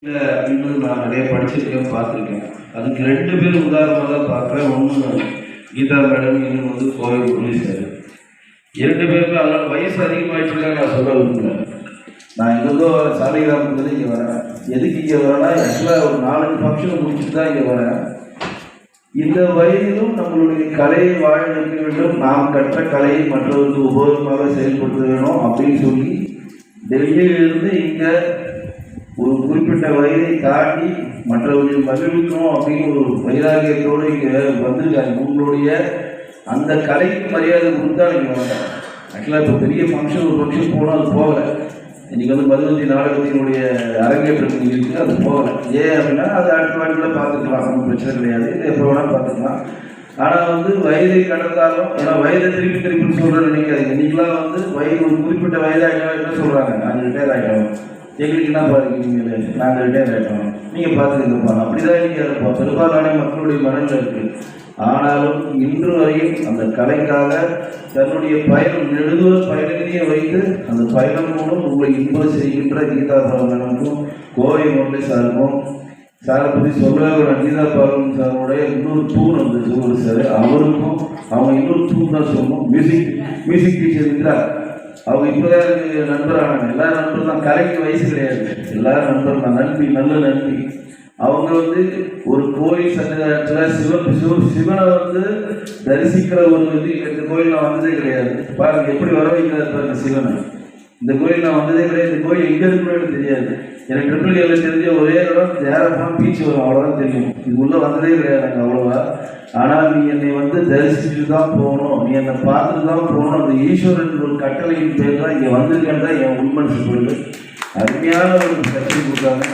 அப்படின்னு நான் நிறைய படிச்சிருக்கேன், பார்த்துருக்கேன். அதுக்கு 2 பேர் உதாரணமாக தான் பார்க்குறேன். ஒன்று கீதா மேடம், இன்னொன்று கோவை முரளி சார். 2 பேருமே அதனால் வயசு அதிகமாகிடுச்சுக்காக நான் சொல்ல விரும்புகிறேன். நான் இங்கேருந்தோ சாலைகிராமத்துலேருந்து இங்கே வரேன். எதுக்கு இங்கே வரேன்னா, ஆக்சுவலாக ஒரு 4 ஃபங்க்ஷனை முடிச்சுட்டு தான் இங்கே வரேன். இந்த வயதிலும் நம்மளுடைய கலையை வாழ வைக்க வேண்டும், நாம் கற்ற கலையை மற்றவருக்கு உபயோகமாக செயல்படுத்த வேணும் அப்படின்னு சொல்லி டெல்லியிலிருந்து இங்கே ஒரு குறிப்பிட்ட வயதை தாண்டி மற்றவர்களை மகிழ்விக்கணும் அப்படின்னு ஒரு வைராகியத்தோடு இங்கே வந்திருக்காங்க. உங்களுடைய அந்த கலைக்கு மரியாதை கொடுத்தா நீங்கள் வந்தேன். ஆக்சுவலாக இப்போ பெரிய ஃபங்க்ஷன், ஒரு ஃபங்க்ஷன் போனால் அது போகலை. இன்றைக்கி மதுவந்தி நாடகத்தினுடைய அரங்கேற்றத்துக்கு இருக்குது, அது போகலை. ஏன் அப்படின்னா அது அடுத்த வாட்டில் பார்த்துக்கலாம், ஒன்றும் பிரச்சனை கிடையாது, இது எப்போ வேணால் பார்த்துக்கலாம். ஆனால் வயதை கடந்தாலும், ஏன்னா வயதை திருப்பி சொல்கிறேன்னு நினைக்காதீங்க. இன்றைக்கெலாம் வயது ஒரு குறிப்பிட்ட வயதாகிட்டோம் என்ன சொல்கிறாங்க, நாங்கள் ரிட்டையர் ஆகிட்டோம், எங்களுக்கு என்ன பாருங்க, நாங்கள் ரிட்டையர் ஆகிட்டோம், நீங்கள் பார்த்துக்கிட்டு அப்படி தான் நீங்கள் இருப்போம். பெரும்பாலான மக்களுடைய மனநிலை இருக்குது. ஆனாலும் இன்று வரையும் அந்த கலைக்காக தன்னுடைய பயணம் நெடுதூர பயணத்தையும் வைத்து அந்த பயணம் மூலம் உங்களை இன்பம் செய்கின்ற கீதா பாலனுக்கும் கோவை முரளி சாருக்கும், சாரை பற்றி சொல்ல கீதா பாலன் சாருடைய இன்னொரு தூண் வந்து சொல்லுவது சார், அவருக்கும் அவங்க இன்னொரு தூண் தான் சொல்லணும். மியூசிக் டீச்சர் இருக்கிறார். அவங்க இப்போதான் எனக்கு நண்பரானாங்க. எல்லாரும் நண்பர் தான், கலைக்கு வயசு கிடையாது, எல்லாரும் நண்பர் தான். நன்றி, நல்ல நன்றி. அவங்க ஒரு கோயில் சன்னிதானத்தில் சிவனை தரிசிக்கிற ஒரு இந்த கோயில் நான் வந்ததே கிடையாது. பாருங்க எப்படி வர வைக்கிறாரு பாருங்க சிவனை. இந்த கோயில் நான் வந்ததே கிடையாது. இந்த கோயில் எங்கே இருக்குன்னு எனக்கு தெரியாது. எனக்கு ட்ரிபிள் ஏல தெரிஞ்ச ஒரே இடம் நேரம் பீச் வரும், அவ்வளோதான் தெரியும். இது உள்ளே வந்ததே கிடையாது எனக்கு அவ்வளோவா. ஆனால் நீ என்னை தரிசிச்சுட்டு தான் போகணும், நீ என்னை பார்த்துட்டு தான் போகணும், அந்த ஈஸ்வரன் ஒரு கட்டளையின் பேர் தான் இங்கே வந்திருக்கேன் தான் என் உண்மனசு போயிடுது. அருமையான ஒரு சக்தி கொடுத்தாங்க.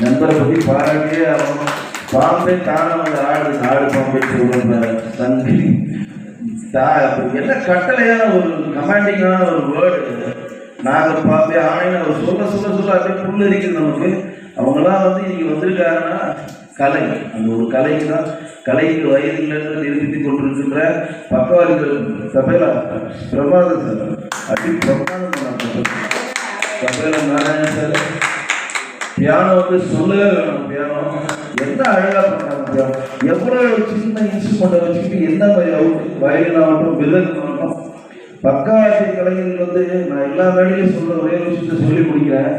நண்பரை பற்றி பாராட்டியே ஆகணும். பாம்பே தானே ஆடு பாம்பே சொல்கிற தம்பி என்ன கட்டளையான ஒரு கமாண்டிங்கான ஒரு வேர்டு. நாங்கள் பாம்பே ஆணைன்னு அவர் சொல்ல அப்படியே புல் இருக்குது நமக்கு. அவங்களாம் இங்கே வந்திருக்காருன்னா கலை, அந்த ஒரு கலைக்கு தான், கலைக்கு வயதிலிருந்து நிரூபித்துக் கொண்டிருக்கின்ற பக்கவாதிகள் சபையில பிரபாகர் சார், அப்படி பிரபாகர் சபையில நாராயணன் சார். பியானோ சொல்லவே வேணும். பியானோ என்ன அழகா பண்ணாங்க. பியானோ எவ்வளோ சின்ன இன்ஸ்ட்ருமெண்ட்டை வச்சுக்கிட்டு என்ன மாதிரி வயலின் ஆகட்டும், விதம் ஆகட்டும், பக்கவாதி கலைஞர்கள் நான் எல்லா வேலையும் சொல்ற ஒரே விஷயத்தை சொல்லி முடிக்கிறேன்.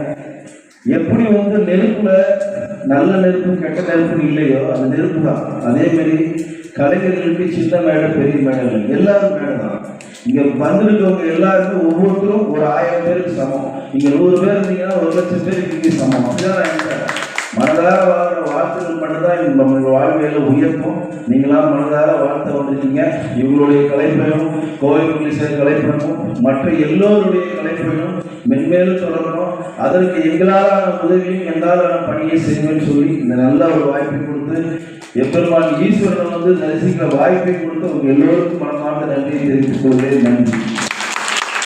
எப்படி நெருப்புல நல்ல நெருப்பு கெட்ட நெருப்பு இல்லையோ அந்த நெருப்பு தான். அதே மாதிரி கலைஞர்களுக்கு சின்ன மேடை பெரிய மேடை எல்லாரும் மேடை தான். இங்க வந்திருக்கவங்க எல்லாருமே ஒவ்வொருத்தரும் ஒரு 1000 பேருக்கு சமம். நீங்க 100 பேர் இருந்தீங்கன்னா 1,00,000 பேருக்கு சமம். அப்படிதான் மனதார வாழ்ற வாழ்த்துக்கள் மட்டும்தான் நம்ம வாழ்க்கையில உயர்த்தும். நீங்களாம் மனதார வாழ்த்த வந்திருக்கீங்க. இவங்களுடைய கலைப்பயணம், கோவை முரளி சார் கலைப்பயணம், மற்ற எல்லோருடைய கலைப்பயணம் மென்மேலும் தொடரணும். அதற்கு எங்களாலான உதவியும் எங்களாலான பணியை செய்வேன்னு சொல்லி இந்த நல்ல ஒரு வாய்ப்பை கொடுத்து எப்பெருமான் ஈஸ்வரனை தரிசிக்கிற வாய்ப்பை கொடுத்து உங்க எல்லோருக்கும் மனமார்ந்த நன்றியை தெரிவித்துக் கொள்கிறேன். நன்றி.